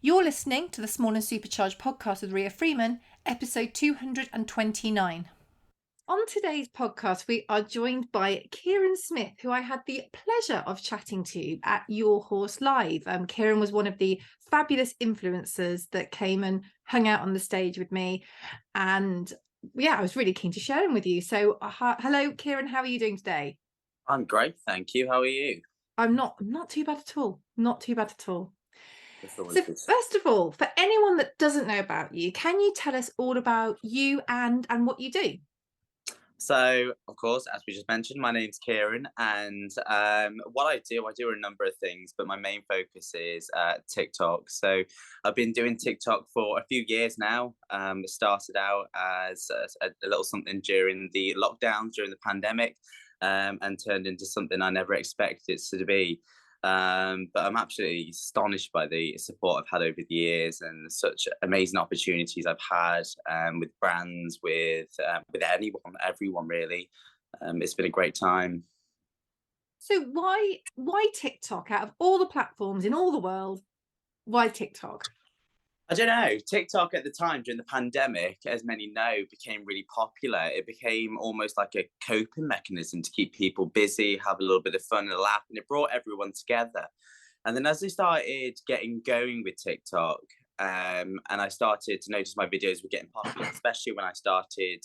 You're listening to the Small and Supercharged podcast with Ria Freeman, episode 229. On today's podcast, we are joined by Kieran Smith, who I had the pleasure of chatting to at Your Horse Live. Kieran was one of the fabulous influencers that came and hung out on the stage with me. And yeah, I was really keen to share him with you. So hello, Kieran, how are you doing today? I'm great, thank you. How are you? I'm not too bad at all. Not too bad at all. So Good. first of all, for anyone that doesn't know about you, can you tell us all about you and what you do? So, of course, as we just mentioned, my name's Kieran, and what I do a number of things, but my main focus is TikTok. So, I've been doing TikTok for a few years now. It started out as a little something during the lockdowns, during the pandemic, and turned into something I never expected it to be. But I'm absolutely astonished by the support I've had over the years and such amazing opportunities I've had with brands, with anyone, everyone really. It's been a great time. So why TikTok out of all the platforms in all the world? Why TikTok? I don't know. TikTok at the time during the pandemic, as many know, became really popular. It became almost like a coping mechanism to keep people busy, have a little bit of fun and a laugh, and it brought everyone together. And then as I started getting going with TikTok, and I started to notice my videos were getting popular, especially when I started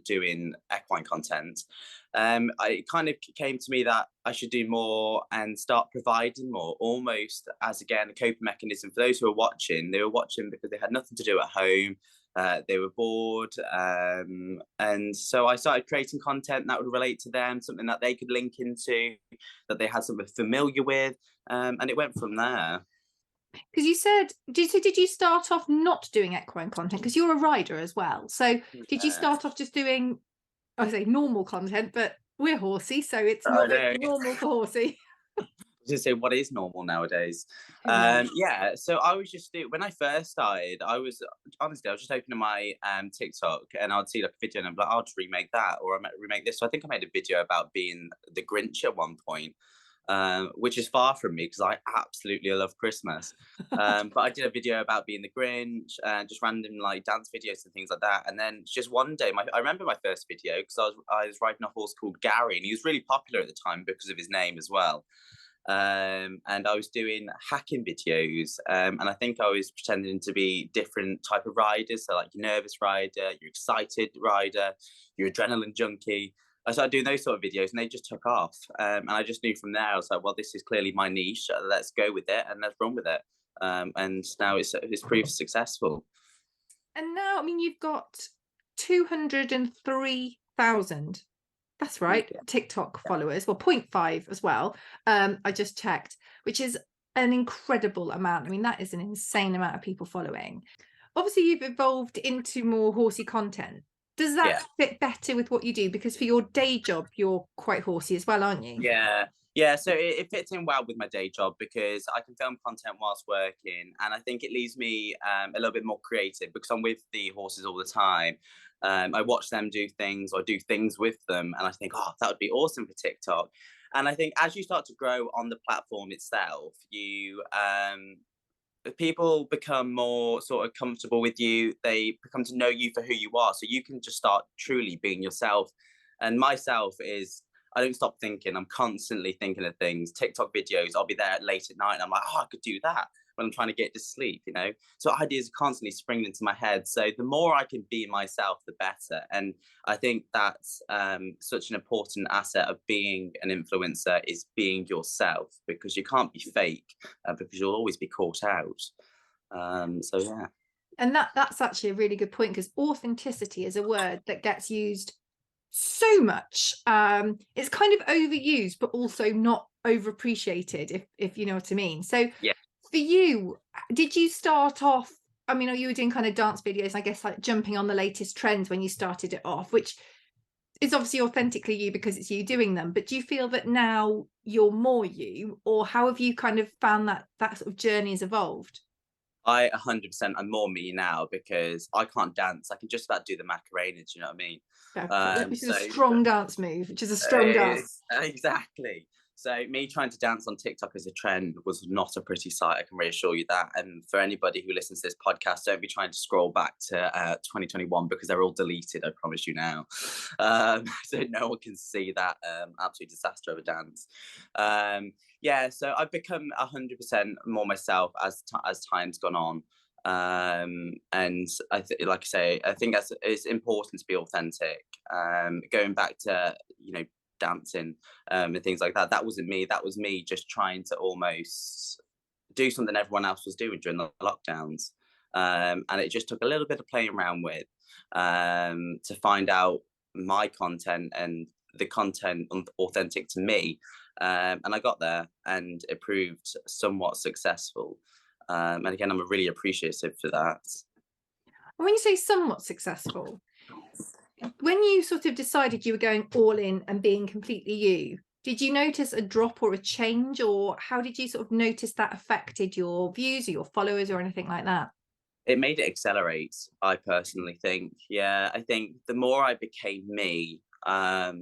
doing equine content, it kind of came to me that I should do more and start providing more, almost as, again, a coping mechanism for those who are watching. They were watching because they had nothing to do at home. They were bored. And so I started creating content that would relate to them, something that they could link into, that they had something familiar with. And it went from there. Because you said, did you start off not doing equine content? Because you're a rider as well. So did you start off just doing, I say normal content, but we're horsey, so it's I not know. normal for horsey. To say what is normal nowadays. Who knows? Yeah, so I was just when I first started, I was just opening my TikTok and I'd see like a video and I'm like, I'll just remake that or I might remake this. So I think I made a video about being the Grinch at one point, which is far from me because I absolutely love Christmas. But I did a video about being the Grinch and just random like dance videos and things like that. And then just one day, I remember my first video because I was riding a horse called Gary, and he was really popular at the time because of his name as well. And I was doing hacking videos, and I think I was pretending to be different type of riders. So like your nervous rider, your excited rider, your adrenaline junkie. I started doing those sort of videos, and they just took off. And I just knew from there, I was like, well, this is clearly my niche. Let's go with it and let's run with it. And now it's proved successful. And now, I mean, you've got 203,000. That's right. Yeah. TikTok followers, well, 0.5 as well. I just checked, which is an incredible amount. I mean, that is an insane amount of people following. Obviously, you've evolved into more horsey content. Does that fit better with what you do? Because for your day job, you're quite horsey as well, aren't you? Yeah. So it fits in well with my day job because I can film content whilst working, and I think it leaves me a little bit more creative because I'm with the horses all the time. I watch them do things or do things with them, and I think, oh, that would be awesome for TikTok. And I think as you start to grow on the platform itself, people become more sort of comfortable with you. They become to know you for who you are, so you can just start truly being yourself. And myself is, I don't stop thinking. I'm constantly thinking of things. TikTok videos, I'll be there late at night and I'm like, oh, I could do that when I'm trying to get to sleep, you know? So ideas are constantly springing into my head. So the more I can be myself, the better. And I think that's such an important asset of being an influencer, is being yourself, because you can't be fake, because you'll always be caught out. So yeah. And that's actually a really good point, because authenticity is a word that gets used so much. It's kind of overused, but also not overappreciated, if you know what I mean. So Yeah. for you, did you start off, I mean, you were doing kind of dance videos, I guess, like jumping on the latest trends when you started it off, which is obviously authentically you because it's you doing them. But do you feel that now you're more you, or how have you kind of found that sort of journey has evolved? I 100%, I'm more me now because I can't dance. I can just about do the Macarena. Do you know what I mean? Which is So a strong dance move, which is a strong dance. exactly. So me trying to dance on TikTok as a trend was not a pretty sight, I can reassure you that. And for anybody who listens to this podcast, don't be trying to scroll back to 2021 because they're all deleted, I promise you now. So no one can see that absolute disaster of a dance. Yeah, so I've become 100% more myself as time's gone on. And like I say, I think it's important to be authentic. Going back to dancing and things like that. That wasn't me. That was me just trying to almost do something everyone else was doing during the lockdowns. And it just took a little bit of playing around with to find out my content and the content authentic to me. And I got there and it proved somewhat successful. And again, I'm really appreciative for that. When you say somewhat successful, when you sort of decided you were going all in and being completely you, did you notice a drop or a change, or how did you sort of notice that affected your views or your followers or anything like that? It made it accelerate, I personally think. Yeah, I think the more I became me, the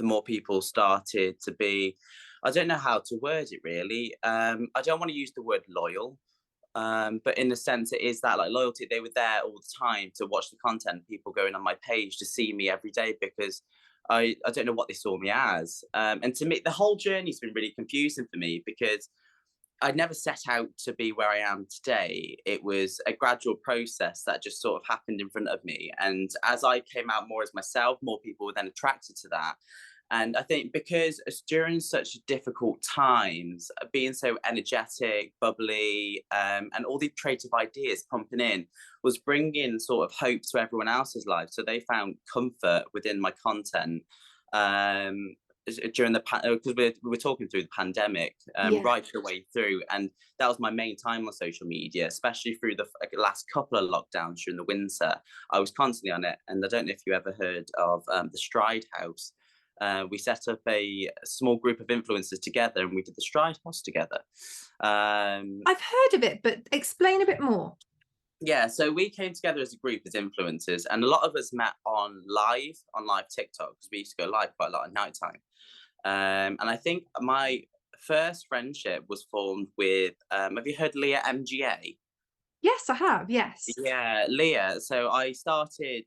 more people started to be, I don't know how to word it really. I don't want to use the word loyal, but in a sense, it is that like loyalty. They were there all the time to watch the content, people going on my page to see me every day because I don't know what they saw me as. And to me, the whole journey's been really confusing for me because I never set out to be where I am today. It was a gradual process that just sort of happened in front of me. And as I came out more as myself, more people were then attracted to that. And I think because it's during such difficult times, being so energetic, bubbly, and all the creative ideas pumping in was bringing sort of hope to everyone else's life. So they found comfort within my content. During the because we're talking through the pandemic Yeah. right the way through, and that was my main time on social media, especially through the last couple of lockdowns during the winter. I was constantly on it, and I don't know if you ever heard of the Stride House. We set up a small group of influencers together, and we did the Stride House together. I've heard of it, but explain a bit more. Yeah, so we came together as a group as influencers, and a lot of us met on live TikTok because we used to go live quite a lot at night time. And I think my first friendship was formed with, have you heard Leah MGA? Yes, I have. Yes. Yeah, Leah. So I started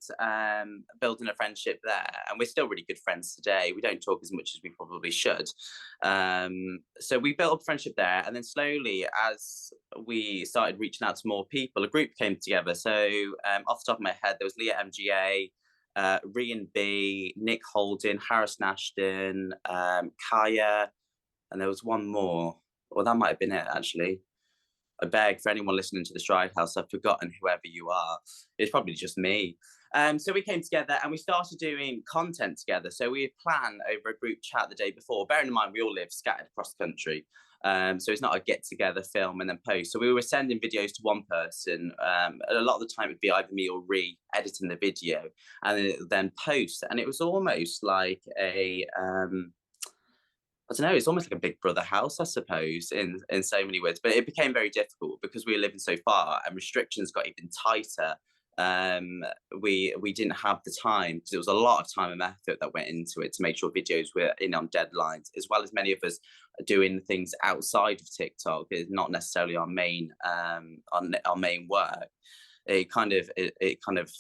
building a friendship there, and we're still really good friends today. We don't talk as much as we probably should. So we built a friendship there, and then slowly, as we started reaching out to more people, a group came together. So off the top of my head, there was Leah MGA, Rian B, Nick Holden, Harris Nashton, Kaya, and there was one more. Well, that might have been it actually. I beg for anyone listening to the Stride House, I've forgotten whoever you are. It's probably just me. So we came together and we started doing content together. So we plan over a group chat the day before. Bearing in mind, we all live scattered across the country. So it's not a get together, film and then post. So we were sending videos to one person. A lot of the time it'd be either me or editing the video and then post. And it was almost like I don't know, it's almost like a Big Brother house, I suppose, in so many ways. But it became very difficult because we were living so far and restrictions got even tighter. We didn't have the time because it was a lot of time and effort that went into it to make sure videos were in on deadlines, as well as many of us doing things outside of TikTok. It's not necessarily our main our main work. It kind of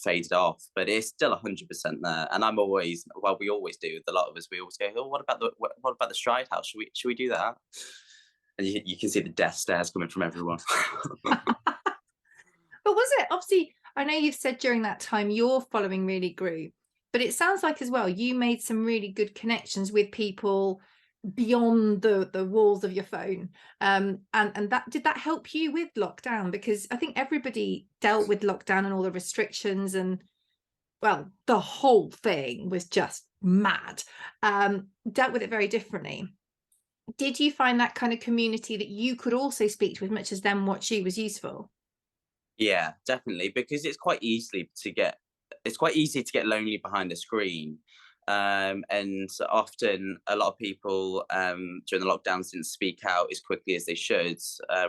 faded off, but it's still 100% there. And I'm always, well, we always do. With a lot of us, we always go, "Oh, what about the Stride House? Should we do that?" And you can see the death stares coming from everyone. But was it, obviously, I know you've said during that time your following really grew, but it sounds like as well you made some really good connections with people beyond the walls of your phone. And that, did that help you with lockdown? Because I think everybody dealt with lockdown and all the restrictions, and well, the whole thing was just mad. Dealt with it very differently. Did you find that kind of community that you could also speak to as much as them watch you was useful? Yeah, definitely, because it's quite easy to get lonely behind the screen. And often a lot of people during the lockdowns didn't speak out as quickly as they should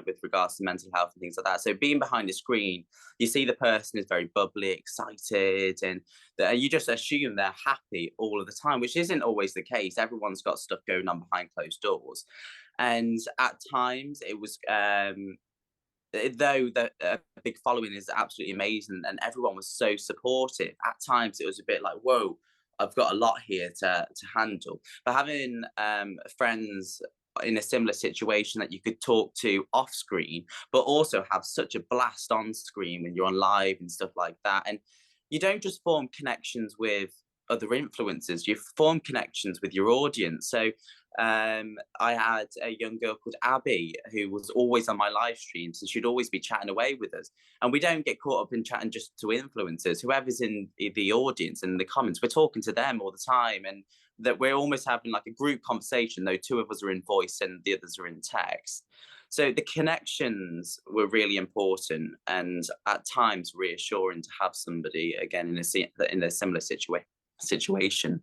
with regards to mental health and things like that. So being behind a screen, you see the person is very bubbly, excited, and you just assume they're happy all of the time, which isn't always the case. Everyone's got stuff going on behind closed doors. And at times it was though the big following is absolutely amazing and everyone was so supportive, at times it was a bit like, whoa, I've got a lot here to handle. But having friends in a similar situation that you could talk to off screen, but also have such a blast on screen when you're on live and stuff like that. And you don't just form connections with other influencers, you form connections with your audience. So I had a young girl called Abby who was always on my live streams and she'd always be chatting away with us. And we don't get caught up in chatting just to influencers. Whoever's in the audience and in the comments, we're talking to them all the time. And that we're almost having like a group conversation, though two of us are in voice and the others are in text. So the connections were really important and at times reassuring to have somebody again in a similar situation.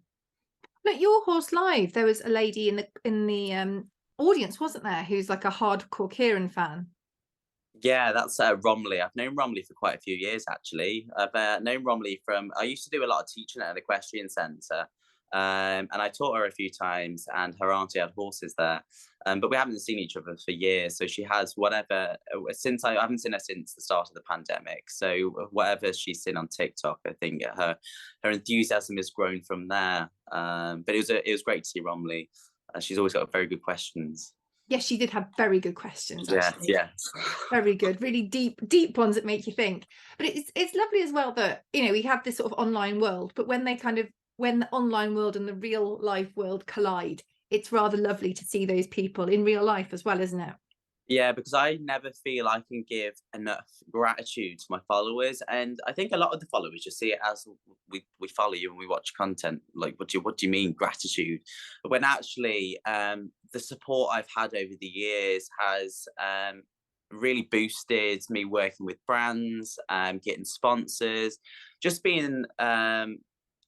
Look, your horse live, there was a lady in the audience, wasn't there, who's like a hardcore Kieran fan? Yeah, that's Romley. I've known Romley for quite a few years, actually. I've known Romley from, I used to do a lot of teaching at an equestrian centre. And I taught her a few times, and her auntie had horses there. But we haven't seen each other for years. So she has whatever, since I haven't seen her since the start of the pandemic. So whatever she's seen on TikTok, I think her enthusiasm has grown from there. But it was great to see Romley. She's always got very good questions. Yes, she did have very good questions, Yes, actually. yes. Very good, really deep ones that make you think. But it's lovely as well that, you know, we have this sort of online world, but when the online world and the real life world collide, it's rather lovely to see those people in real life as well, isn't it? Yeah, because I never feel I can give enough gratitude to my followers, and I think a lot of the followers just see it as we follow you and we watch content. Like, what do you mean gratitude? When actually, the support I've had over the years has really boosted me working with brands, getting sponsors, just being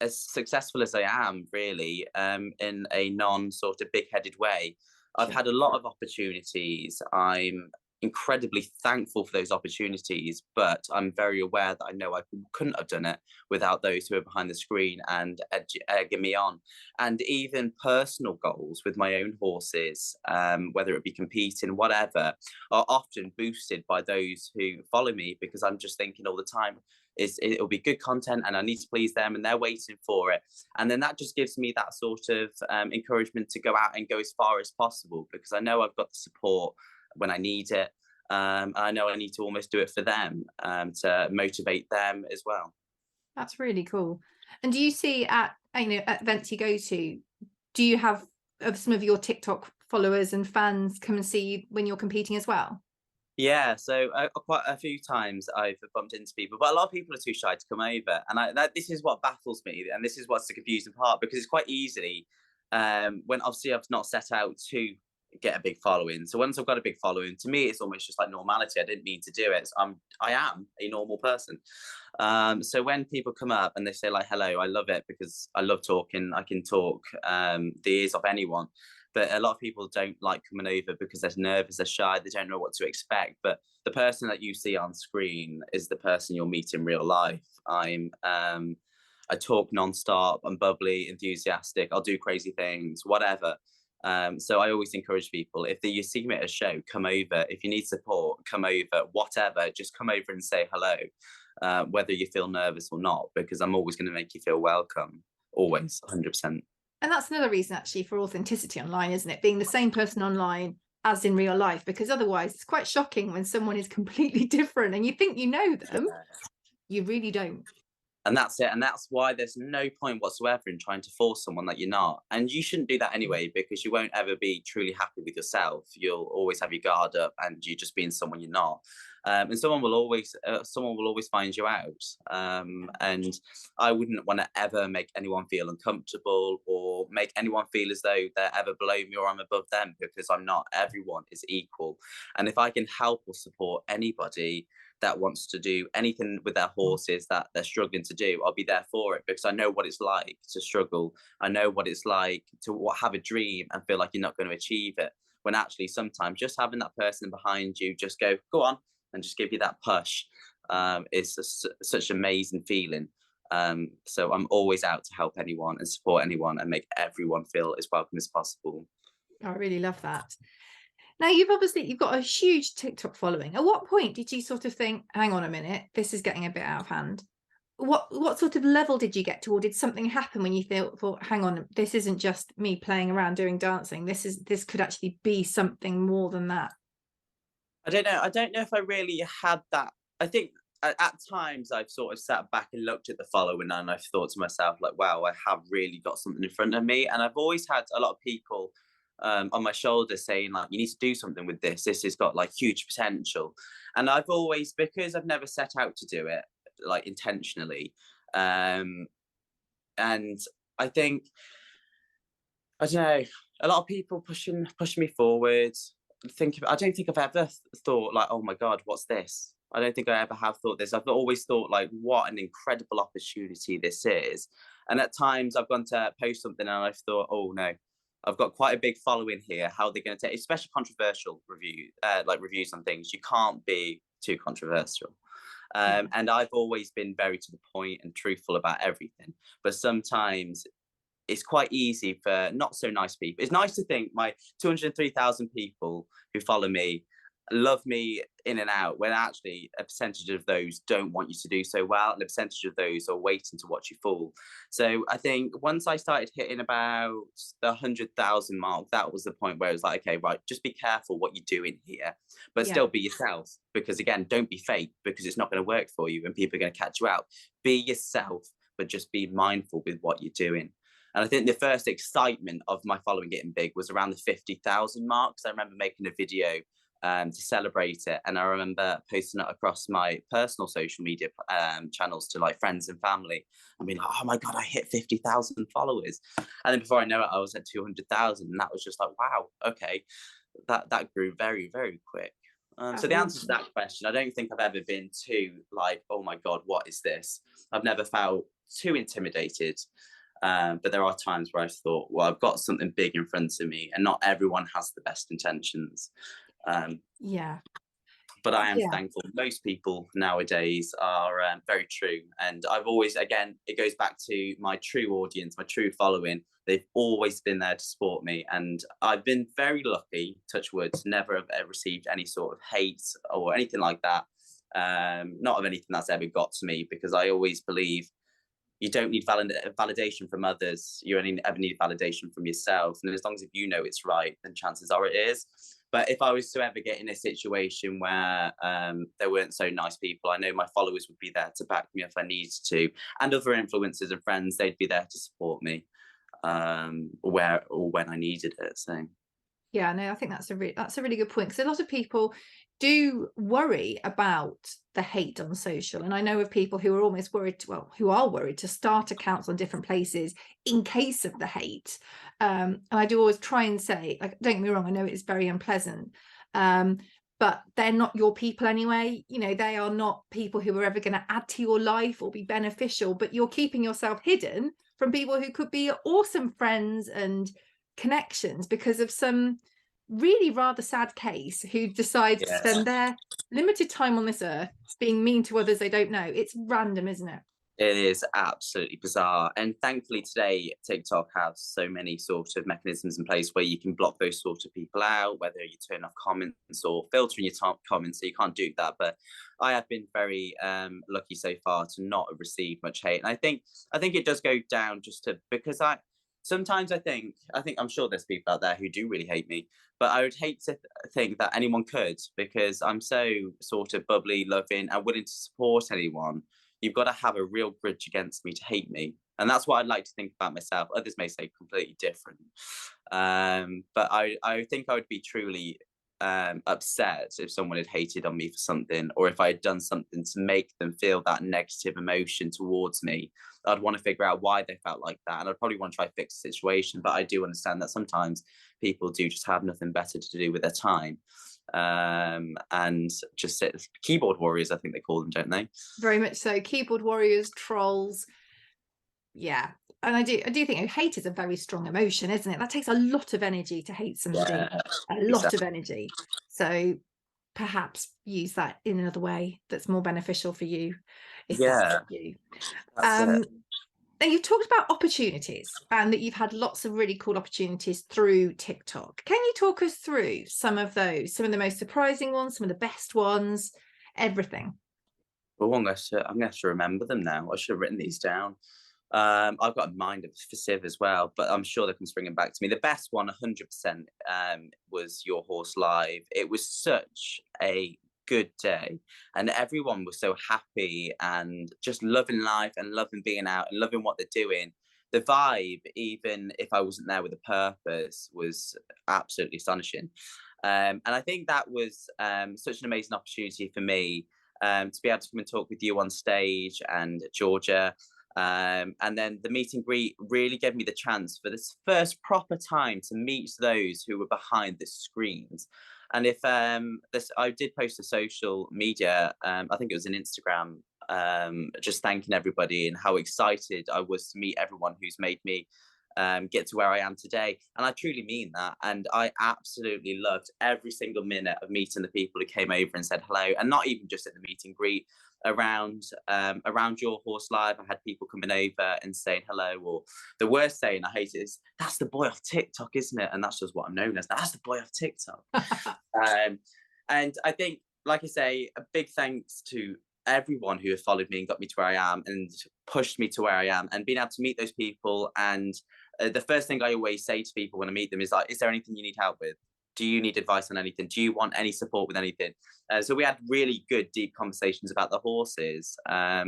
as successful as I am, really, in a non sort of big headed way. I've Sure. had a lot of opportunities. I'm incredibly thankful for those opportunities, but I'm very aware that I know I couldn't have done it without those who are behind the screen and egging me on. And even personal goals with my own horses, whether it be competing, whatever, are often boosted by those who follow me because I'm just thinking all the time, it'll be good content and I need to please them and they're waiting for it. And then that just gives me that sort of encouragement to go out and go as far as possible because I know I've got the support when I need it. I know I need to almost do it for them to motivate them as well. That's really cool. And do you see at, you know, at events you go to, do you have some of your TikTok followers and fans come and see you when you're competing as well? Yeah, so quite a few times I've bumped into people, but a lot of people are too shy to come over, and this is what baffles me, and this is what's the confusing part because it's quite easily when obviously I've not set out to get a big following. So once I've got a big following, to me it's almost just like normality. I didn't mean to do it. I am a normal person. So when people come up and they say like hello, I love it because I love talking. I can talk the ears of anyone. But a lot of people don't like coming over because they're nervous, they're shy, they don't know what to expect. But the person that you see on screen is the person you'll meet in real life. I talk nonstop, I'm bubbly, enthusiastic, I'll do crazy things, whatever. So I always encourage people, if you see me at a show, come over. If you need support, come over, whatever, just come over and say hello, whether you feel nervous or not, because I'm always going to make you feel welcome, always, 100%. And that's another reason actually for authenticity online, isn't it? Being the same person online as in real life, because otherwise it's quite shocking when someone is completely different and you think you know them, you really don't. And that's it. And that's why there's no point whatsoever in trying to force someone that you're not. And you shouldn't do that anyway, because you won't ever be truly happy with yourself. You'll always have your guard up and you just being someone you're not. And someone will always find you out. And I wouldn't want to ever make anyone feel uncomfortable or make anyone feel as though they're ever below me or I'm above them, because I'm not. Everyone is equal. And if I can help or support anybody, that wants to do anything with their horses that they're struggling to do, I'll be there for it, because I know what it's like to struggle. I know what it's like to have a dream and feel like you're not going to achieve it. When actually sometimes just having that person behind you just go on, and just give you that push, is such an amazing feeling. So I'm always out to help anyone and support anyone and make everyone feel as welcome as possible. I really love that. Now, you've got a huge TikTok following. At what point did you sort of think, hang on a minute, this is getting a bit out of hand? What sort of level did you get to, or did something happen when you thought, hang on, this isn't just me playing around doing dancing. This could actually be something more than that. I don't know. I don't know if I really had that. I think at times I've sort of sat back and looked at the following, and I've thought to myself, like, wow, I have really got something in front of me. And I've always had a lot of people on my shoulders saying, like, you need to do something with this. This has got like huge potential. And I've always, because I've never set out to do it like intentionally. And I think, I don't know, a lot of people pushing me forward. I don't think I've ever thought like, oh my god, what's this? I don't think I ever have thought this. I've always thought like, what an incredible opportunity this is. And at times I've gone to post something and I've thought, oh no, I've got quite a big following here. How are they going to take, especially controversial reviews on things? You can't be too controversial. And I've always been very to the point and truthful about everything. But sometimes it's quite easy for not so nice people. It's nice to think my 203,000 people who follow me love me in and out, when actually a percentage of those don't want you to do so well, and a percentage of those are waiting to watch you fall. So I think once I started hitting about the 100,000 mark, that was the point where it was like, okay, right, just be careful what you're doing here, but Yeah. still be yourself. Because again, don't be fake, because it's not going to work for you and people are going to catch you out. Be yourself, but just be mindful with what you're doing. And I think the first excitement of my following getting big was around the 50,000 mark. Because I remember making a video to celebrate it, and I remember posting it across my personal social media channels to like friends and family, and being like, "Oh my god, I hit 50,000 followers!" And then before I know it, I was at 200,000, and that was just like, "Wow, okay, that grew very very quick." So the answer to that question, I don't think I've ever been too like, "Oh my god, what is this?" I've never felt too intimidated. But there are times where I've thought, well, I've got something big in front of me, and not everyone has the best intentions. Yeah. But I am Yeah. thankful. Most people nowadays are very true. And I've always, again, it goes back to my true audience, my true following. They've always been there to support me. And I've been very lucky, touch wood, never have received any sort of hate or anything like that. Not of anything that's ever got to me, because I always believe you don't need validation from others. You only ever need validation from yourself. And as long as if you know it's right, then chances are it is. But if I was to ever get in a situation where there weren't so nice people, I know my followers would be there to back me if I needed to. And other influencers and friends, they'd be there to support me where or when I needed it. So Yeah, no, I think that's a really good point, because a lot of people do worry about the hate on social, and I know of people who are almost worried, who are worried to start accounts on different places in case of the hate. And I do always try and say, like, don't get me wrong, I know it's very unpleasant, but they're not your people anyway. You know, they are not people who are ever going to add to your life or be beneficial, but you're keeping yourself hidden from people who could be awesome friends and connections because of some really rather sad case who decides to yes, spend their limited time on this earth being mean to others they don't know. It's random, isn't it? it is absolutely bizarre. And thankfully today, TikTok has so many sort of mechanisms in place where you can block those sort of people out, whether you turn off comments or filtering your top comments. So you can't do that. But I have been very lucky so far to not have received much hate. And I think it does go down just to, because sometimes I think I'm sure there's people out there who do really hate me, but I would hate to think that anyone could, because I'm so sort of bubbly, loving, and willing to support anyone. You've got to have a real grudge against me to hate me. And that's what I'd like to think about myself. Others may say completely different. But I think I would be truly upset if someone had hated on me for something, or if I had done something to make them feel that negative emotion towards me. I'd want to figure out why they felt like that, and I'd probably want to try to fix the situation. But I do understand that sometimes people do just have nothing better to do with their time. and just keyboard warriors, I think they call them, don't they? Very much so. Keyboard warriors, trolls. Yeah. And I do think hate is a very strong emotion, isn't it? That takes a lot of energy to hate somebody, Yeah, a lot of exactly. energy. So perhaps use that in another way that's more beneficial for you, if that's Yeah, you. that's it. Um, Now, you've talked about opportunities and that you've had lots of really cool opportunities through TikTok. Can you talk us through some of those, some of the most surprising ones, some of the best ones, everything? Oh, I'm gonna have to remember them now. I should have written these down. I've got a mind for Civ as well, but I'm sure they can bring them back to me. The best one, 100%, was Your Horse Live. It was such a good day, and everyone was so happy and just loving life and loving being out and loving what they're doing. The vibe, even if I wasn't there with a purpose, was absolutely astonishing. And I think that was such an amazing opportunity for me to be able to come and talk with you on stage and Georgia. And then the meet and greet really gave me the chance for this first proper time to meet those who were behind the screens. And if I did post to social media, I think it was an Instagram, just thanking everybody and how excited I was to meet everyone who's made me get to where I am today. And I truly mean that. And I absolutely loved every single minute of meeting the people who came over and said hello. And not even just at the meet and greet, around Your Horse Live, I had people coming over and saying hello. Or the worst saying I hate is, "That's the boy off TikTok, isn't it?" And that's just what I'm known as. That's the boy off TikTok. And I think, like I say, a big thanks to everyone who has followed me and got me to where I am and pushed me to where I am, and being able to meet those people. And the first thing I always say to people when I meet them is like, "Is there anything you need help with? Do you need advice on anything? Do you want any support with anything?" So we had really good, deep conversations about the horses. I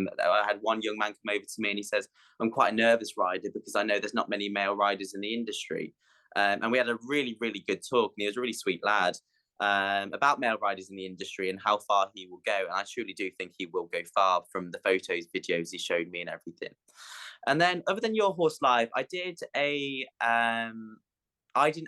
had one young man come over to me and he says, "I'm quite a nervous rider because I know there's not many male riders in the industry." And we had a really, really good talk, and he was a really sweet lad about male riders in the industry and how far he will go. And I truly do think he will go far from the photos, videos he showed me and everything. And then, other than Your Horse Live, I didn't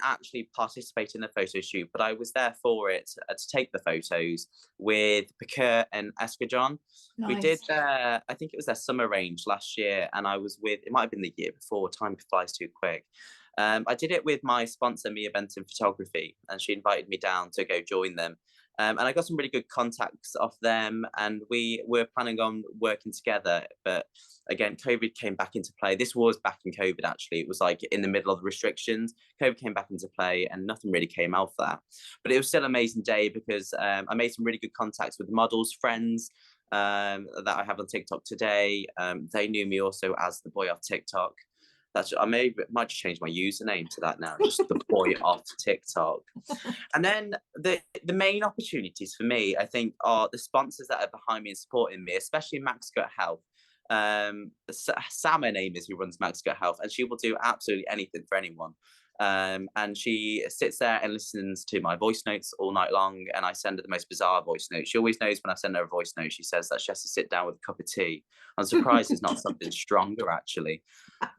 actually participate in the photo shoot, but I was there for it to take the photos with Piquet and Escajon. We did Nice. I think it was their summer range last year, and I was with, it might have been the year before, time flies too quick. I did it with my sponsor, Mia Benton Photography, and she invited me down to go join them. And I got some really good contacts off them, and we were planning on working together. But again, COVID came back into play. This was back in COVID, actually. It was like in the middle of the restrictions. COVID came back into play, and nothing really came out of that. But it was still an amazing day because I made some really good contacts with models, friends that I have on TikTok today. They knew me also as the boy off TikTok. Might just change my username to that now, just the boy off TikTok. And then the main opportunities for me, I think, are the sponsors that are behind me and supporting me, especially Max Gut Health. Sam, her name is, who runs Max Gut Health, and she will do absolutely anything for anyone. And she sits there and listens to my voice notes all night long, and I send her the most bizarre voice notes. She always knows when I send her a voice note, she says that she has to sit down with a cup of tea. I'm surprised it's not something stronger, actually.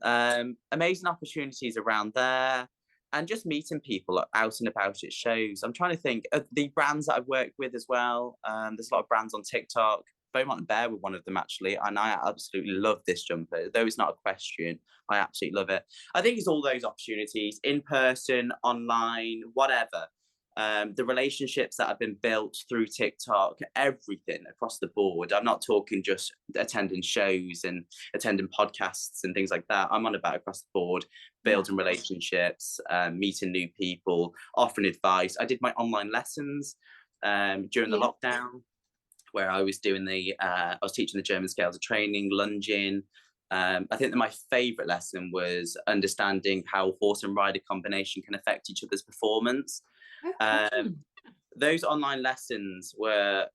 Amazing opportunities around there, and just meeting people out and about at shows. I'm trying to think of the brands that I've worked with as well. There's a lot of brands on TikTok. Beaumont and Bear were one of them, actually, and I absolutely love this jumper. Though it's not a question, I absolutely love it. I think it's all those opportunities, in person, online, whatever. The relationships that have been built through TikTok, everything across the board. I'm not talking just attending shows and attending podcasts and things like that. I'm on about across the board, building relationships, meeting new people, offering advice. I did my online lessons during the Yeah. lockdown, where I was doing I was teaching the German scales of training, lunging. I think that my favourite lesson was understanding how horse and rider combination can affect each other's performance. Those online lessons were,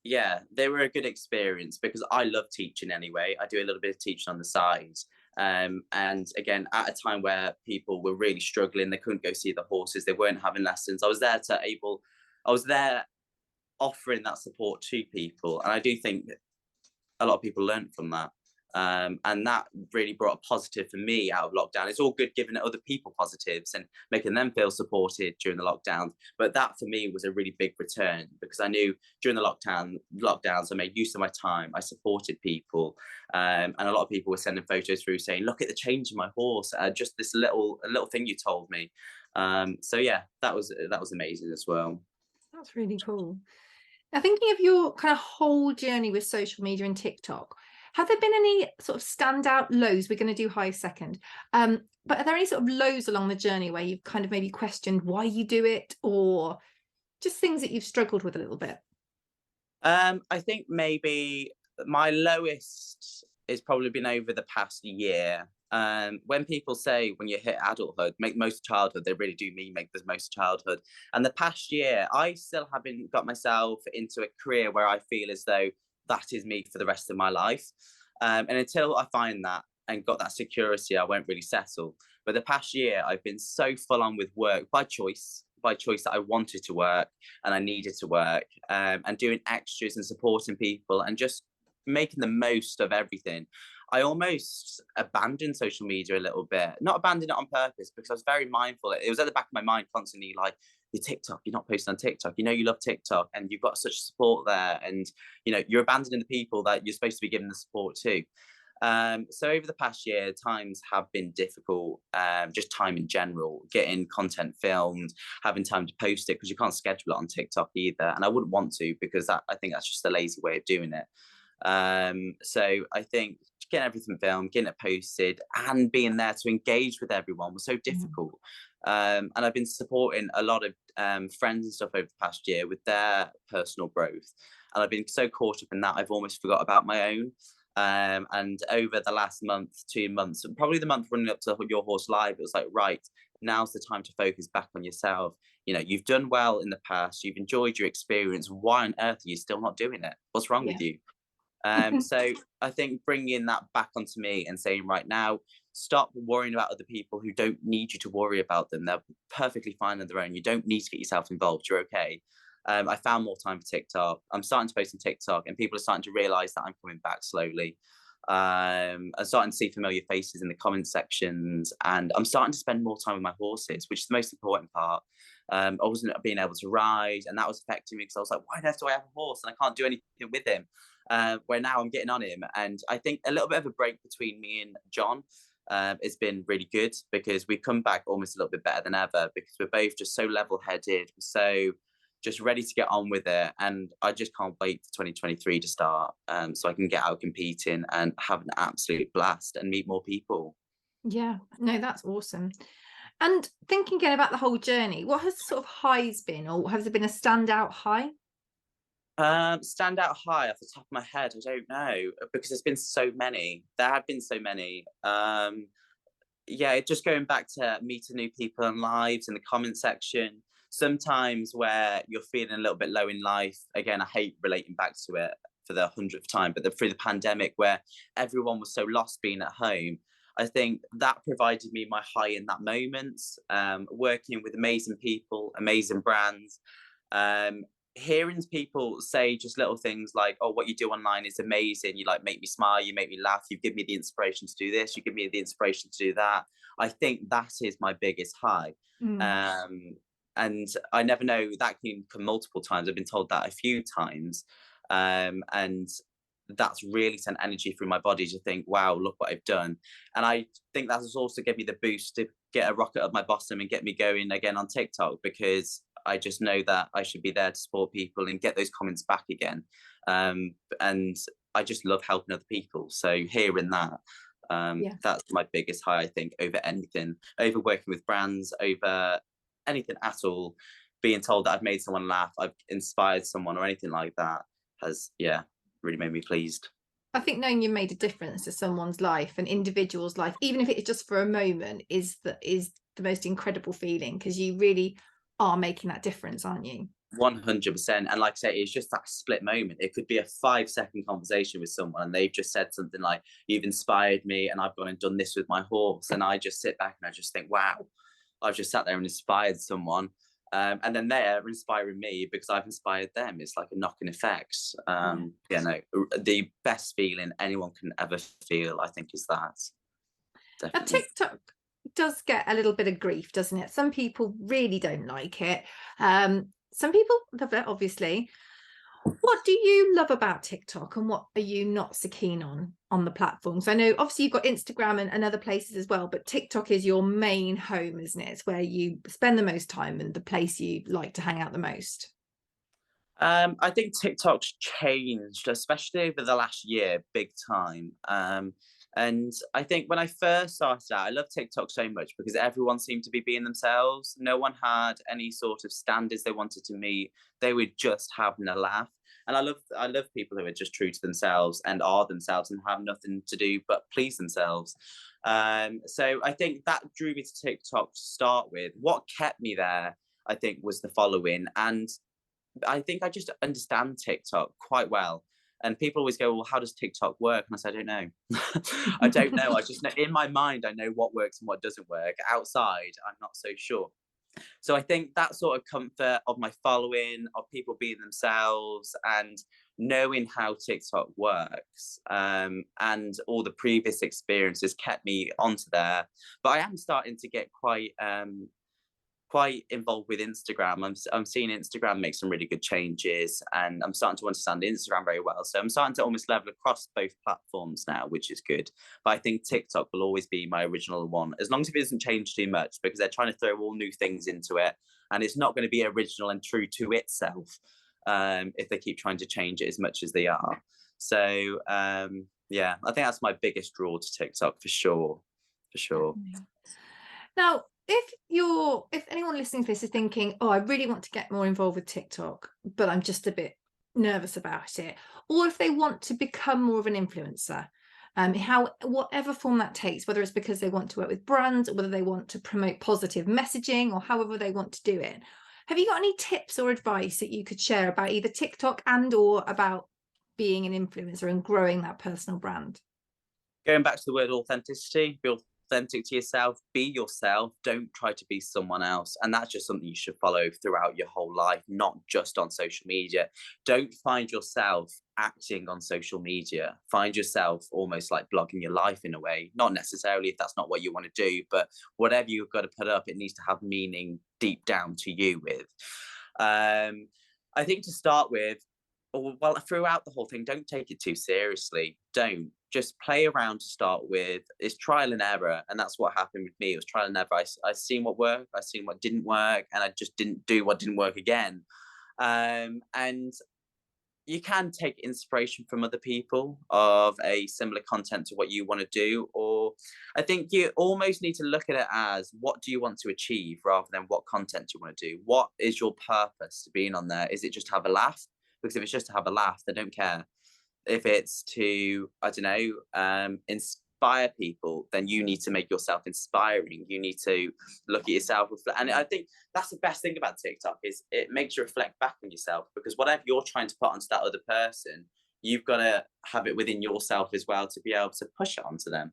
yeah, they were a good experience because I love teaching anyway. I do a little bit of teaching on the side. And again, at a time where people were really struggling, they couldn't go see the horses, they weren't having lessons. I was there offering that support to people. And I do think a lot of people learned from that. And that really brought a positive for me out of lockdown. It's all good giving other people positives and making them feel supported during the lockdown. But that for me was a really big return, because I knew during the lockdowns, I made use of my time. I supported people. And a lot of people were sending photos through saying, look at the change in my horse. Just this little thing you told me. So yeah, that was amazing as well. That's really cool. Now, thinking of your kind of whole journey with social media and TikTok, have there been any sort of standout lows? We're going to do high second. But are there any sort of lows along the journey where you've kind of maybe questioned why you do it, or just things that you've struggled with a little bit? I think maybe my lowest has probably been over the past year. When people say when you hit adulthood, make most of childhood, they really do mean make the most of childhood. And the past year, I still haven't got myself into a career where I feel as though that is me for the rest of my life. And until I find that and got that security, I won't really settle. But the past year, I've been so full on with work by choice that I wanted to work and I needed to work, and doing extras and supporting people and just making the most of everything. I almost abandoned social media a little bit, not abandoned it on purpose, because I was very mindful. It was at the back of my mind constantly, like, your TikTok, you're not posting on TikTok. You know, you love TikTok and you've got such support there. And, you know, you're abandoning the people that you're supposed to be giving the support to. So over the past year, times have been difficult. Just time in general, getting content filmed, having time to post it, because you can't schedule it on TikTok either. And I wouldn't want to, because I think that's just a lazy way of doing it. So I think getting everything filmed, getting it posted, and being there to engage with everyone was so difficult. And I've been supporting a lot of friends and stuff over the past year with their personal growth. And I've been so caught up in that, I've almost forgot about my own. And over the last month, 2 months, probably the month running up to Your Horse Live, it was like, right, now's the time to focus back on yourself. You know, you've done well in the past, you've enjoyed your experience. Why on earth are you still not doing it? What's wrong Yeah. with you? So I think bringing that back onto me and saying, right now, stop worrying about other people who don't need you to worry about them. They're perfectly fine on their own. You don't need to get yourself involved. You're okay. I found more time for TikTok. I'm starting to post on TikTok, and people are starting to realize that I'm coming back slowly. I'm starting to see familiar faces in the comment sections, and I'm starting to spend more time with my horses, which is the most important part. I wasn't being able to ride, and that was affecting me, because I was like, why on earth do I have a horse and I can't do anything with him? Where now I'm getting on him, and I think a little bit of a break between me and John has been really good, because we've come back almost a little bit better than ever, because we're both just so level-headed, so just ready to get on with it. And I just can't wait for 2023 to start, so I can get out competing and have an absolute blast and meet more people. Yeah, no, that's awesome. And thinking again about the whole journey, what has sort of highs been, or has there been a standout high? Standout high off the top of my head, I don't know, because there's been so many. There have been so many. Yeah, just going back to meeting new people in lives in the comment section. Sometimes where you're feeling a little bit low in life, again, I hate relating back to it for the 100th time, but through the pandemic, where everyone was so lost being at home, I think that provided me my high in that moment. Working with amazing people, amazing brands, um, hearing people say just little things like, oh, what you do online is amazing, you like make me smile, you make me laugh, you give me the inspiration to do this, you give me the inspiration to do that. I think that is my biggest high. Mm. And I never know, that can come multiple times. I've been told that a few times. And that's really sent energy through my body to think, wow, look what I've done. And I think that has also given me the boost to get a rocket up my bottom and get me going again on TikTok, because I just know that I should be there to support people and get those comments back again. And I just love helping other people. So hearing that, Yeah. that's my biggest high, I think, over anything, over working with brands, over anything at all. Being told that I've made someone laugh, I've inspired someone, or anything like that has, yeah, really made me pleased. I think knowing you made a difference to someone's life, an individual's life, even if it's just for a moment, is the most incredible feeling, because you really are making that difference, aren't you? 100%. And like I say, it's just that split moment. It could be a 5-second conversation with someone, and they've just said something like, you've inspired me, and I've gone and done this with my horse. And I just sit back and I just think, wow, I've just sat there and inspired someone. And then they're inspiring me because I've inspired them. It's like a knock-on effect. The best feeling anyone can ever feel, I think, is that. Now, Definitely. TikTok does get a little bit of grief, doesn't it? Some people really don't like it. Some people love it, obviously. What do you love about TikTok, and what are you not so keen on the platforms? I know obviously you've got Instagram and other places as well, but TikTok is your main home, isn't it? It's where you spend the most time and the place you like to hang out the most. I think TikTok's changed, especially over the last year, big time. And I think when I first started out, I loved TikTok so much because everyone seemed to be being themselves. No one had any sort of standards they wanted to meet. They were just having a laugh. And I love people who are just true to themselves and are themselves and have nothing to do but please themselves. So I think that drew me to TikTok to start with. What kept me there, I think, was the following. And I think I just understand TikTok quite well. And people always go, well, how does TikTok work? And I say, I don't know. I don't know. I just know in my mind, I know what works and what doesn't work. Outside, I'm not so sure. So I think that sort of comfort of my following, of people being themselves and knowing how TikTok works, and all the previous experiences kept me onto there. But I am starting to get quite involved with Instagram. I'm seeing Instagram make some really good changes, and I'm starting to understand Instagram very well. So I'm starting to almost level across both platforms now, which is good. But I think TikTok will always be my original one, as long as it doesn't change too much, because they're trying to throw all new things into it, and it's not going to be original and true to itself if they keep trying to change it as much as they are. So yeah, I think that's my biggest draw to TikTok for sure, for sure. Now, if anyone listening to this is thinking, oh, I really want to get more involved with TikTok, but I'm just a bit nervous about it, or if they want to become more of an influencer, whatever form that takes, whether it's because they want to work with brands, or whether they want to promote positive messaging, or however they want to do it, have you got any tips or advice that you could share about either TikTok and or about being an influencer and growing that personal brand? Going back to the word authenticity, be authentic to yourself, be yourself, don't try to be someone else. And that's just something you should follow throughout your whole life, not just on social media. Don't find yourself acting on social media. Find yourself almost like blogging your life in a way, not necessarily if that's not what you want to do, but whatever you've got to put up, it needs to have meaning deep down to you with. I think to start with, or well, throughout the whole thing, don't take it too seriously. Don't just play around to start with. It's trial and error, and that's what happened with me. It was trial and error. I seen what worked, I seen what didn't work, and I just didn't do what didn't work again. And you can take inspiration from other people of a similar content to what you want to do, or I think you almost need to look at it as what do you want to achieve rather than what content you want to do. What is your purpose to being on there? Is it just to have a laugh? Because if it's just to have a laugh, they don't care. If it's to, I don't know, inspire people, then you need to make yourself inspiring. You need to look at yourself, and I think that's the best thing about TikTok is it makes you reflect back on yourself, because whatever you're trying to put onto that other person, you've got to have it within yourself as well to be able to push it onto them.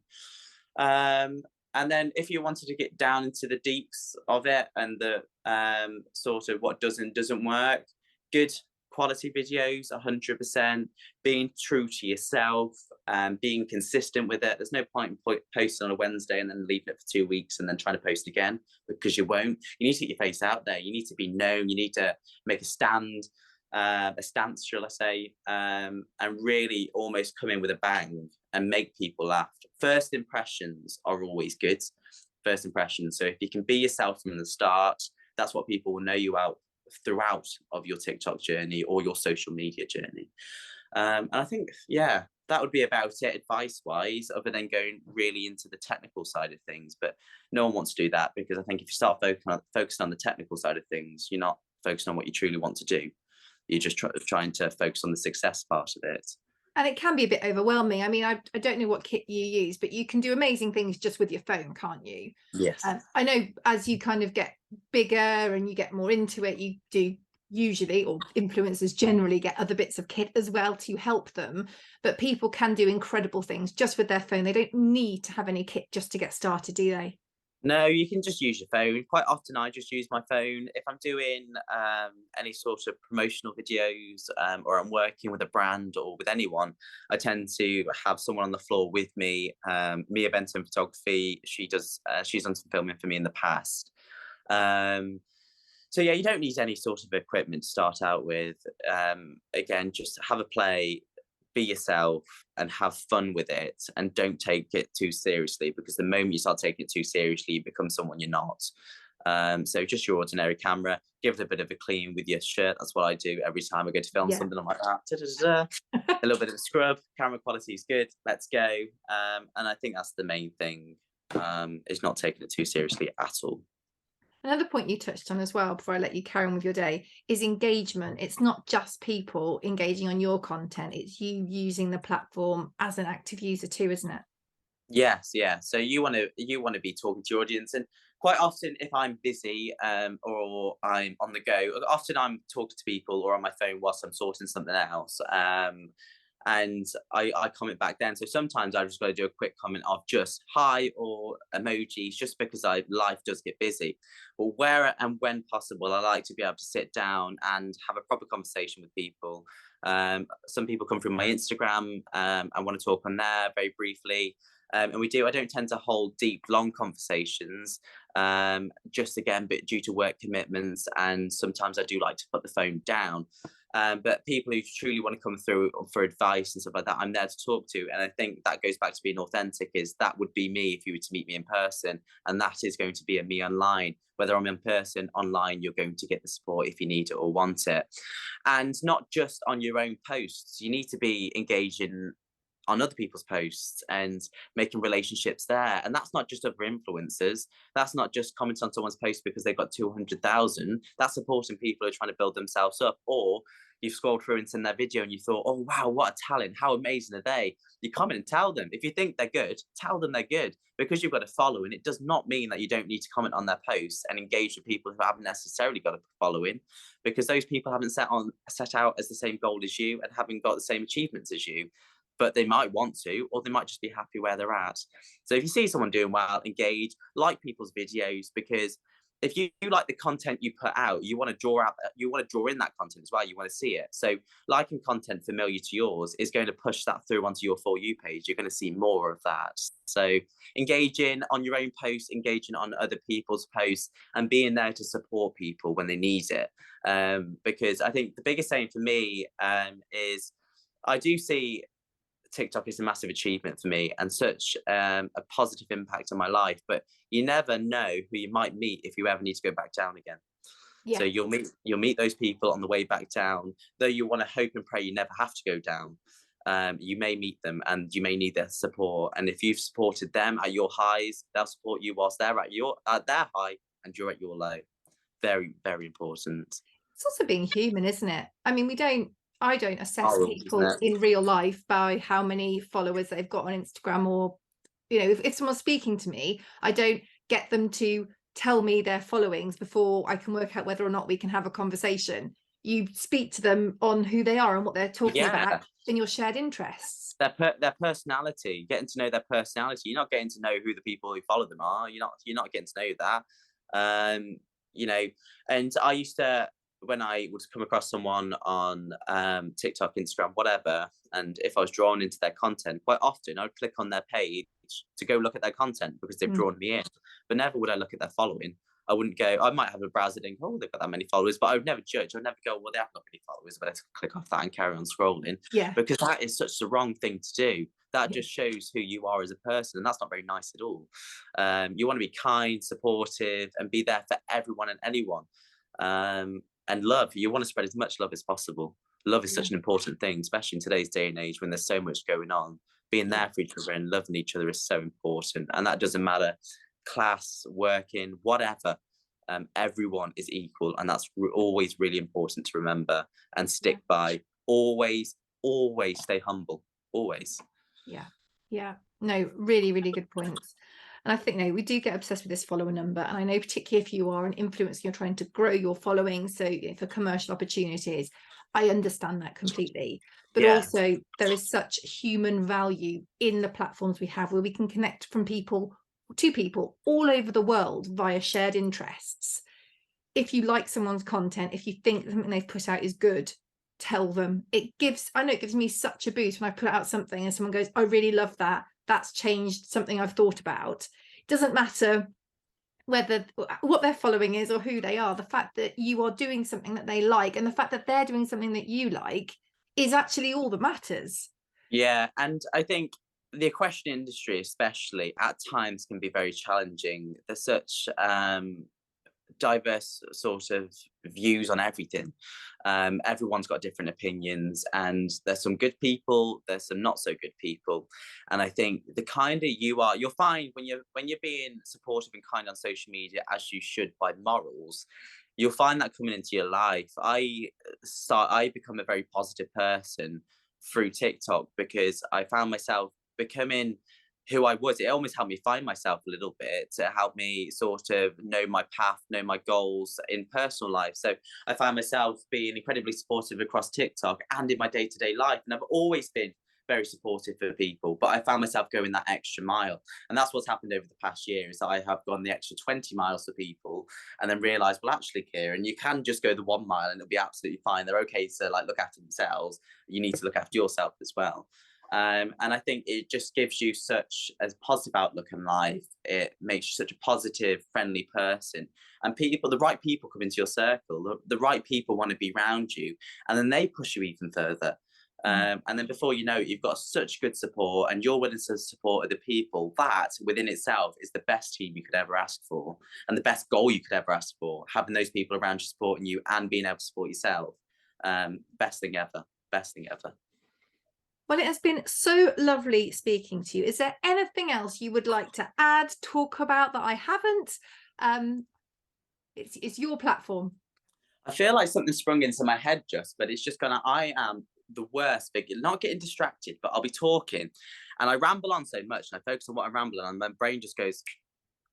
And then if you wanted to get down into the deeps of it and the sort of what does and doesn't work, good quality videos, 100%, being true to yourself, being consistent with it. There's no point in posting on a Wednesday and then leaving it for 2 weeks and then trying to post again, because you won't. You need to get your face out there. You need to be known. You need to make a stance, shall I say, and really almost come in with a bang and make people laugh. First impressions are always good. First impressions. So if you can be yourself from the start, that's what people will know you out throughout of your TikTok journey or your social media journey. And I think, yeah, that would be about it advice wise, other than going really into the technical side of things. But no one wants to do that, because I think if you start focusing on the technical side of things, you're not focusing on what you truly want to do. You're just trying to focus on the success part of it. And it can be a bit overwhelming. I mean, I don't know what kit you use, but you can do amazing things just with your phone, can't you? Yes. I know as you kind of get bigger and you get more into it, you do usually, or influencers generally, get other bits of kit as well to help them. But people can do incredible things just with their phone. They don't need to have any kit just to get started, do they? No, you can just use your phone. Quite often, I just use my phone if I'm doing any sort of promotional videos, or I'm working with a brand or with anyone. I tend to have someone on the floor with me. Mia Benton Photography. She's done some filming for me in the past. Um, so yeah, you don't need any sort of equipment to start out with. Again, just have a play, be yourself, and have fun with it, and don't take it too seriously, because the moment you start taking it too seriously, you become someone you're not. So just your ordinary camera, give it a bit of a clean with your shirt. That's what I do every time I go to film Yeah. something. I'm like that. A little bit of a scrub. Camera quality is good. Let's go. And I think that's the main thing. Is not taking it too seriously at all. Another point you touched on as well, before I let you carry on with your day, is engagement. It's not just people engaging on your content, it's you using the platform as an active user too, isn't it? Yes, yeah. So you want to be talking to your audience, and quite often, if I'm busy, or I'm on the go, often I'm talking to people or on my phone whilst I'm sorting something else. And I comment back then. So sometimes I've just got to do a quick comment of just hi or emojis, just because life does get busy. But where and when possible, I like to be able to sit down and have a proper conversation with people. Some people come from my Instagram, and want to talk on there very briefly. And we do. I don't tend to hold deep, long conversations, just again, but due to work commitments, and sometimes I do like to put the phone down. But people who truly want to come through for advice and stuff like that, I'm there to talk to. And I think that goes back to being authentic. Is that would be me if you were to meet me in person, and that is going to be a me online. Whether I'm in person, online, you're going to get the support if you need it or want it, and not just on your own posts. You need to be engaging on other people's posts and making relationships there. And that's not just other influencers. That's not just commenting on someone's post because they've got 200,000. That's supporting people who are trying to build themselves up. Or you've scrolled through and seen their video and you thought, oh, wow, what a talent. How amazing are they? You comment and tell them. If you think they're good, tell them they're good, because you've got a following. It does not mean that you don't need to comment on their posts and engage with people who haven't necessarily got a following, because those people haven't set out as the same goal as you and haven't got the same achievements as you, but they might want to, or they might just be happy where they're at. So if you see someone doing well, engage, like people's videos, because if you like the content you put out, you want to draw in that content as well. You want to see it. So liking content familiar to yours is going to push that through onto your For You page. You're going to see more of that. So engaging on your own posts, engaging on other people's posts, and being there to support people when they need it. Because I think the biggest thing for me, is I do see TikTok is a massive achievement for me and such a positive impact on my life. But you never know who you might meet if you ever need to go back down again. Yeah. So you'll meet those people on the way back down. Though you want to hope and pray you never have to go down. You may meet them and you may need their support. And if you've supported them at your highs, they'll support you whilst they're at their high and you're at your low. Very, very important. It's also being human, isn't it? I mean, I don't assess Horrible, isn't people it? in real life by how many followers they've got on Instagram, or, if someone's speaking to me, I don't get them to tell me their followings before I can work out whether or not we can have a conversation. You speak to them on who they are and what they're talking about Yeah. and your shared interests. Their personality, getting to know their personality. You're not getting to know who the people who follow them are. You're not getting to know that. Um, you know, and I used to, when I would come across someone on TikTok, Instagram, whatever, and if I was drawn into their content, quite often I would click on their page to go look at their content because they've Mm. drawn me in. But never would I look at their following. I wouldn't go. I might have a browser think, oh, they've got that many followers, but I would never judge. I'd never go, well, they haven't got many followers, but let's click off that and carry on scrolling, Yeah. because that is such the wrong thing to do. That Yeah. just shows who you are as a person, and that's not very nice at all. You want to be kind, supportive, and be there for everyone and anyone. And love. You want to spread as much love as possible. Love is Yeah. such an important thing, especially in today's day and age when there's so much going on. Being there for each other and loving each other is so important, and that doesn't matter class, working, whatever. Everyone is equal, and that's always really important to remember and stick by. Always, always stay humble. Always. Yeah. No, really, really good points. And I think, we do get obsessed with this follower number. And I know, particularly if you are an influencer, you're trying to grow your following, so for commercial opportunities, I understand that completely. But Yeah. also, there is such human value in the platforms we have, where we can connect from people to people all over the world via shared interests. If you like someone's content, if you think something they've put out is good, tell them. I know it gives me such a boost when I put out something and someone goes, I really love that. That's changed something I've thought about. It doesn't matter whether what their following is or who they are. The fact that you are doing something that they like and the fact that they're doing something that you like is actually all that matters. Yeah, and I think the equestrian industry, especially at times, can be very challenging. There's such diverse sort of views on everything. Everyone's got different opinions, and there's some good people, there's some not so good people. And I think the kinder you are, you'll find when you're being supportive and kind on social media, as you should by morals, you'll find that coming into your life. I become a very positive person through TikTok because I found myself becoming who I was. It almost helped me find myself a little bit, to help me sort of know my path, know my goals in personal life. So I found myself being incredibly supportive across TikTok and in my day-to-day life. And I've always been very supportive for people, but I found myself going that extra mile. And that's what's happened over the past year, is that I have gone the extra 20 miles for people, and then realized, well, actually, Kieran, you can just go the 1 mile and it'll be absolutely fine. They're okay to like look after themselves. You need to look after yourself as well. And I think it just gives you such a positive outlook in life. It makes you such a positive, friendly person. And people, the right people come into your circle, the right people want to be around you, and then they push you even further. And then before you know it, you've got such good support, and you're willing to support other people. That within itself is the best team you could ever ask for, and the best goal you could ever ask for. Having those people around you supporting you and being able to support yourself. Best thing ever. Best thing ever. Well, it has been so lovely speaking to you. Is there anything else you would like to add, talk about that I haven't? It's your platform. I feel like something sprung into my head but it's just gonna, I am the worst figure, not getting distracted, but I'll be talking and I ramble on so much and I focus on what I'm rambling on, and my brain just goes,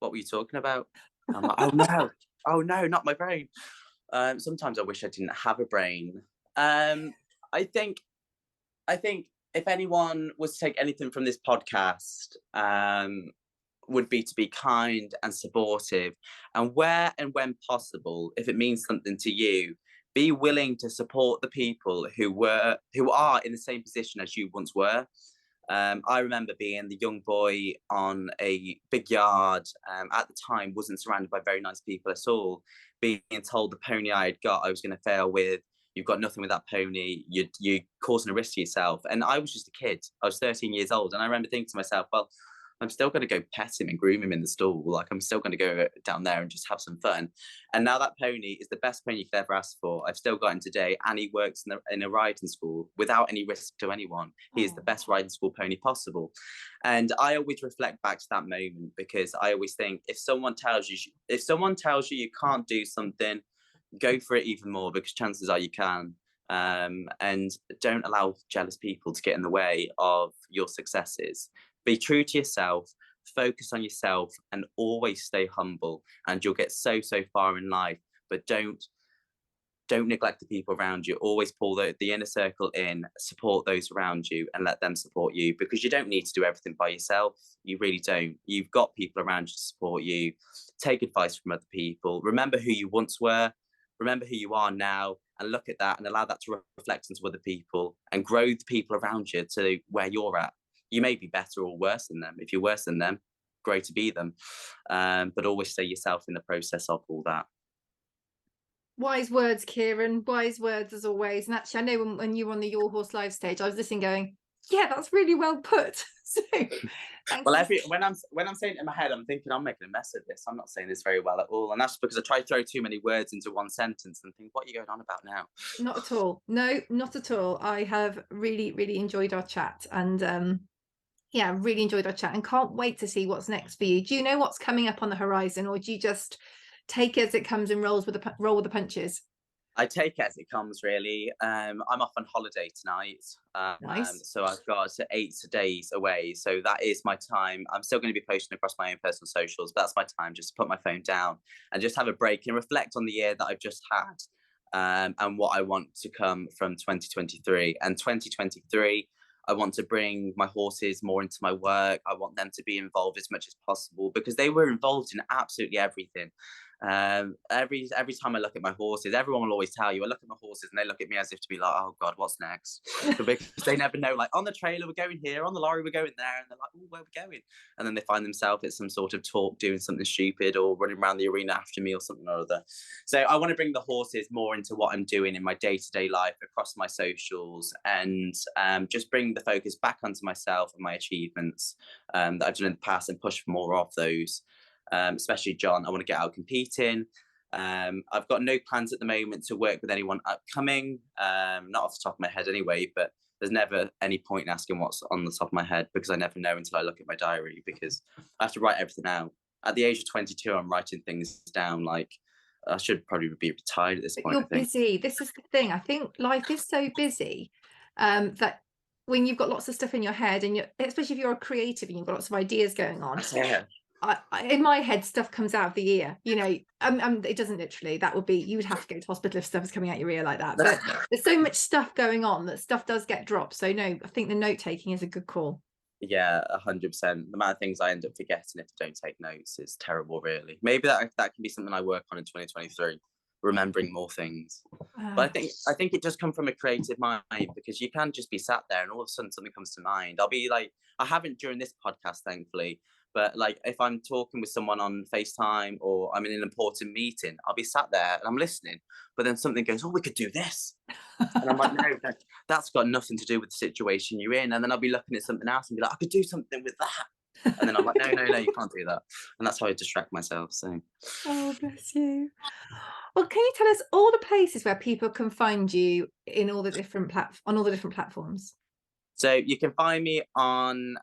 what were you talking about? And I'm like, oh no, not my brain. Sometimes I wish I didn't have a brain. I think I think if anyone was to take anything from this podcast, would be to be kind and supportive, and where and when possible, if it means something to you, be willing to support the people who are in the same position as you once were. I remember being the young boy on a big yard. At the time, wasn't surrounded by very nice people at all. Being told the pony I had got, I was going to fail with. You've got nothing with that pony. You're causing a risk to yourself. And I was just a kid. I was 13 years old, and I remember thinking to myself, well, I'm still going to go pet him and groom him in the stall. Like, I'm still going to go down there and just have some fun. And now that pony is the best pony you could ever ask for. I've still got him today, and he works in a riding school without any risk to anyone. He is the best riding school pony possible. And I always reflect back to that moment, because I always think, if someone tells you you can't do something, go for it even more, because chances are you can. And don't allow jealous people to get in the way of your successes. Be true to yourself, focus on yourself, and always stay humble, and you'll get so far in life. But don't neglect the people around you. Always pull the inner circle in, support those around you, and let them support you, because you don't need to do everything by yourself. You really don't. You've got people around you to support you. Take advice from other people. Remember who you once were, remember who you are now, and look at that and allow that to reflect into other people, and grow the people around you to where you're at. You may be better or worse than them. If you're worse than them, grow to be them. But always stay yourself in the process of all that. Wise words, Kieran. Wise words as always. And actually, I know when you were on the Your Horse Live stage, I was listening going, yeah, that's really well put. So well, when I'm saying it in my head, I'm thinking I'm making a mess of this. I'm not saying this very well at all. And that's because I try to throw too many words into one sentence and think, what are you going on about now? Not at all. No, not at all. I have really enjoyed our chat, and yeah, really enjoyed our chat, and can't wait to see what's next for you. Do you know what's coming up on the horizon, or do you just take it as it comes and roll with the punches? I take it as it comes, really. I'm off on holiday tonight. Nice. So I've got 8 days away. So that is my time. I'm still going to be posting across my own personal socials, but that's my time just to put my phone down and just have a break and reflect on the year that I've just had, and what I want to come from 2023. And 2023, I want to bring my horses more into my work. I want them to be involved as much as possible because they were involved in absolutely everything. Every time I look at my horses, everyone will always tell you, I look at my horses and they look at me as if to be like, oh God, what's next? But because they never know, like on the trailer, we're going here, on the lorry, we're going there. And they're like, oh, where are we going? And then they find themselves at some sort of talk doing something stupid or running around the arena after me or something or other. So I want to bring the horses more into what I'm doing in my day-to-day life across my socials and just bring the focus back onto myself and my achievements that I've done in the past and push for more of those. Especially John, I want to get out competing. I've got no plans at the moment to work with anyone upcoming, not off the top of my head anyway, but there's never any point in asking what's on the top of my head because I never know until I look at my diary because I have to write everything out. At the age of 22, I'm writing things down like I should probably be retired at this point. You're busy. This is the thing. I think life is so busy that when you've got lots of stuff in your head and especially if you're a creative and you've got lots of ideas going on, Yeah. In my head, stuff comes out of the ear, it doesn't literally, that would be, you would have to go to hospital if stuff is coming out your ear like that. But there's so much stuff going on that stuff does get dropped. So no, I think the note taking is a good call. Yeah, 100%. The amount of things I end up forgetting if I don't take notes is terrible, really. Maybe that can be something I work on in 2023, remembering more things. But I think it does come from a creative mind because you can just be sat there and all of a sudden something comes to mind. I'll be like, I haven't during this podcast, thankfully, but like if I'm talking with someone on FaceTime or I'm in an important meeting, I'll be sat there and I'm listening, but then something goes, oh, we could do this. And I'm like, no, that's got nothing to do with the situation you're in. And then I'll be looking at something else and be like, I could do something with that. And then I'm like, no, you can't do that. And that's how I distract myself. So, Oh, bless you. Well, can you tell us all the places where people can find you in all the different platforms? so you can find me on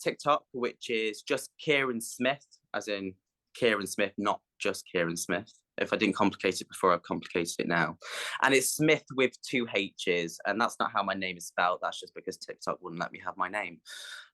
TikTok, which is just Kieran Smith, as in Kieran Smith, not just Kieran Smith. If I didn't complicate it before, I've complicated it now. And it's Smith with 2 H's. And that's not how my name is spelled. That's just because TikTok wouldn't let me have my name.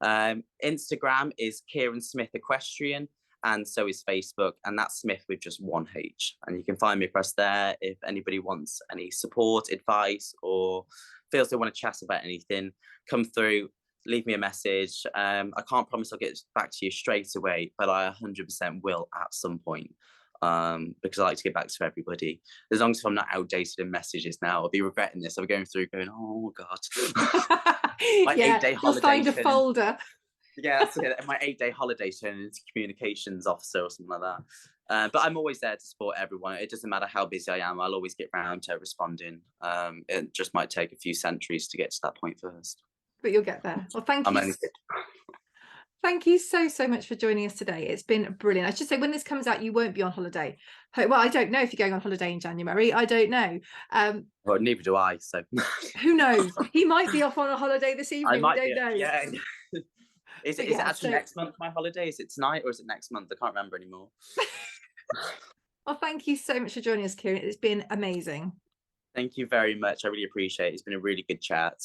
Instagram is Kieran Smith Equestrian. And so is Facebook. And that's Smith with just 1 H. And you can find me across there if anybody wants any support, advice, or feels they want to chat about anything. Come through. Leave me a message. I can't promise I'll get back to you straight away, but I 100% will at some point. Because I like to get back to everybody. As long as I'm not outdated in messages now, I'll be regretting this. I'll be going through going, oh God. My 8-day holiday. You'll find a folder. Yeah, that's it. My 8-day holiday turning into communications officer or something like that. But I'm always there to support everyone. It doesn't matter how busy I am. I'll always get round to responding. It just might take a few centuries to get to that point first. But you'll get there. Well, thank you. Thank you so much for joining us today. It's been brilliant. I should say, when this comes out, you won't be on holiday. Well, I don't know if you're going on holiday in January. I don't know. Well, neither do I. So who knows? He might be off on a holiday this evening. I don't know. Yeah. Is it actually next month my holiday? Is it tonight or is it next month? I can't remember anymore. Well, thank you so much for joining us, Kieran. It's been amazing. Thank you very much. I really appreciate it. It's been a really good chat.